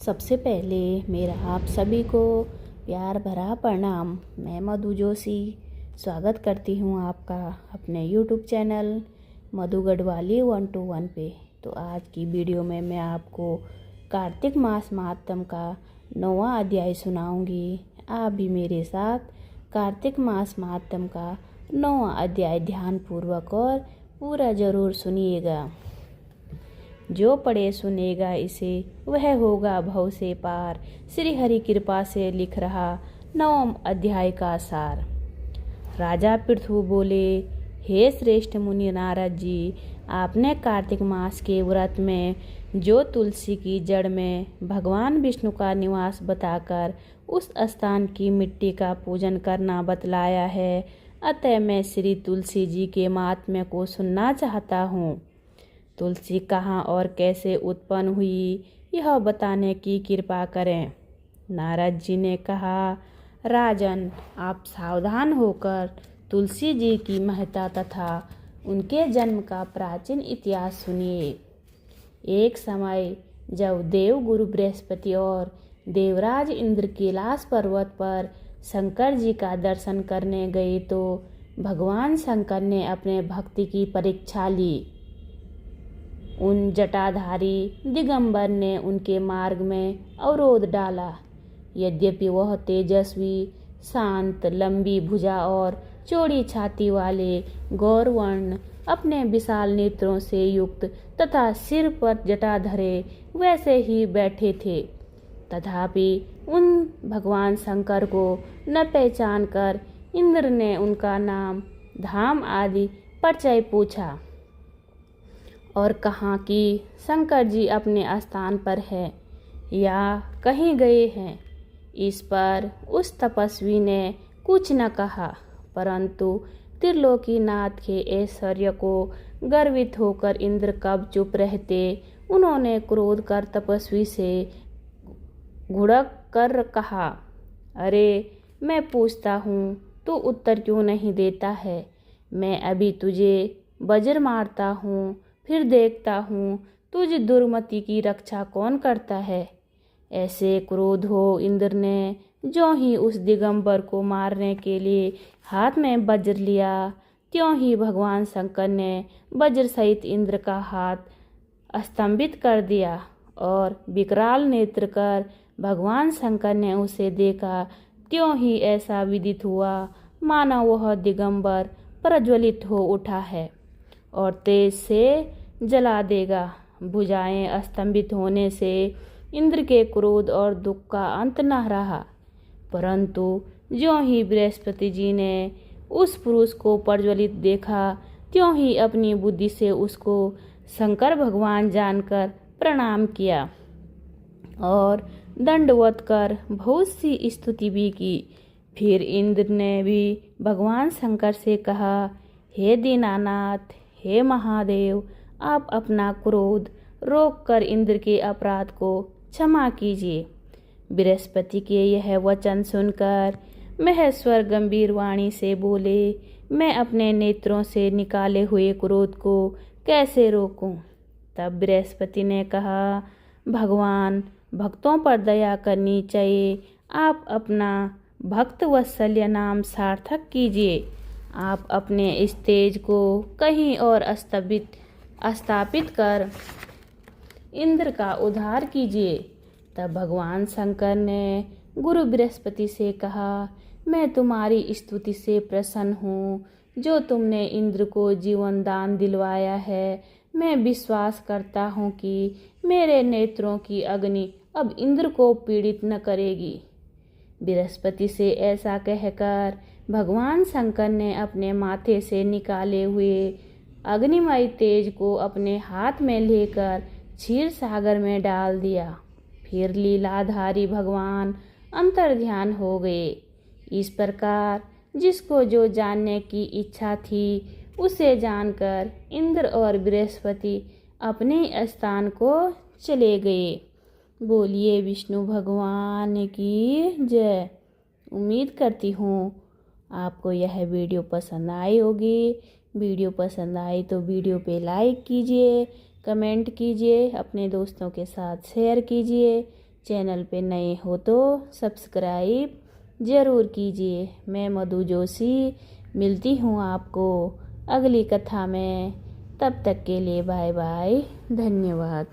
सबसे पहले मेरा आप सभी को प्यार भरा प्रणाम। मैं मधु जोशी स्वागत करती हूँ आपका अपने YouTube चैनल मधु गढ़वाली 121 पे। तो आज की वीडियो में मैं आपको कार्तिक मास महात्म का 9वां अध्याय सुनाऊंगी। आप भी मेरे साथ कार्तिक मास महात्म का 9वां अध्याय ध्यानपूर्वक और पूरा जरूर सुनिएगा। जो पढ़े सुनेगा इसे वह होगा भव से पार। श्री हरि कृपा से लिख रहा 9वां अध्याय का सार। राजा पृथु बोले, हे श्रेष्ठ मुनि नारद जी, आपने कार्तिक मास के व्रत में जो तुलसी की जड़ में भगवान विष्णु का निवास बताकर उस स्थान की मिट्टी का पूजन करना बतलाया है, अतः मैं श्री तुलसी जी के महात्म्य को सुनना चाहता हूँ। तुलसी कहाँ और कैसे उत्पन्न हुई यह बताने की कृपा करें। नारद जी ने कहा, राजन, आप सावधान होकर तुलसी जी की महत्ता तथा उनके जन्म का प्राचीन इतिहास सुनिए। एक समय जब देव गुरु बृहस्पति और देवराज इंद्र कैलाश पर्वत पर शंकर जी का दर्शन करने गए तो भगवान शंकर ने अपने भक्ति की परीक्षा ली। उन जटाधारी दिगंबर ने उनके मार्ग में अवरोध डाला। यद्यपि वह तेजस्वी, शांत, लंबी भुजा और चौड़ी छाती वाले गौरवर्ण अपने विशाल नेत्रों से युक्त तथा सिर पर जटा धरे वैसे ही बैठे थे, तथापि उन भगवान शंकर को न पहचान कर इंद्र ने उनका नाम, धाम आदि परिचय पूछा और कहा कि शंकर जी अपने स्थान पर है या कहीं गए हैं। इस पर उस तपस्वी ने कुछ न कहा, परंतु त्रिलोकीनाथ के ऐश्वर्य को गर्वित होकर इंद्र कब चुप रहते, उन्होंने क्रोध कर तपस्वी से घुड़क कर कहा, अरे मैं पूछता हूँ, तू उत्तर क्यों नहीं देता है? मैं अभी तुझे वज्र मारता हूँ, फिर देखता हूँ तुझ दुर्मति की रक्षा कौन करता है। ऐसे क्रोध हो इंद्र ने ज्यों ही उस दिगंबर को मारने के लिए हाथ में वज्र लिया, त्यों ही भगवान शंकर ने वज्र सहित इंद्र का हाथ स्तंभित कर दिया और विकराल नेत्र कर भगवान शंकर ने उसे देखा, त्यों ही ऐसा विदित हुआ मानो वह दिगंबर प्रज्वलित हो उठा है और तेज से जला देगा। भुजाएं स्तंभित होने से इंद्र के क्रोध और दुख का अंत न रहा, परंतु ज्यों ही बृहस्पति जी ने उस पुरुष को प्रज्वलित देखा, त्यों ही अपनी बुद्धि से उसको शंकर भगवान जानकर प्रणाम किया और दंडवत कर बहुत सी स्तुति भी की। फिर इंद्र ने भी भगवान शंकर से कहा, हे दीनानाथ, हे महादेव, आप अपना क्रोध रोक कर इंद्र के अपराध को क्षमा कीजिए। बृहस्पति के यह वचन सुनकर महेश्वर गंभीर वाणी से बोले, मैं अपने नेत्रों से निकाले हुए क्रोध को कैसे रोकूं? तब बृहस्पति ने कहा, भगवान, भक्तों पर दया करनी चाहिए। आप अपना भक्त वत्सल्य नाम सार्थक कीजिए। आप अपने इस तेज को कहीं और स्थापित कर इंद्र का उद्धार कीजिए। तब भगवान शंकर ने गुरु बृहस्पति से कहा, मैं तुम्हारी स्तुति से प्रसन्न हूँ जो तुमने इंद्र को जीवन दान दिलवाया है। मैं विश्वास करता हूँ कि मेरे नेत्रों की अग्नि अब इंद्र को पीड़ित न करेगी। बृहस्पति से ऐसा कहकर भगवान शंकर ने अपने माथे से निकाले हुए अग्निमय तेज को अपने हाथ में लेकर क्षीर सागर में डाल दिया। फिर लीलाधारी भगवान अंतर्ध्यान हो गए। इस प्रकार जिसको जो जानने की इच्छा थी उसे जानकर इंद्र और बृहस्पति अपने स्थान को चले गए। बोलिए विष्णु भगवान की जय। उम्मीद करती हूँ आपको यह वीडियो पसंद आई होगी। वीडियो पसंद आई तो वीडियो पे लाइक कीजिए, कमेंट कीजिए, अपने दोस्तों के साथ शेयर कीजिए। चैनल पे नए हो तो सब्सक्राइब ज़रूर कीजिए। मैं मधु जोशी मिलती हूँ आपको अगली कथा में। तब तक के लिए बाय बाय, धन्यवाद।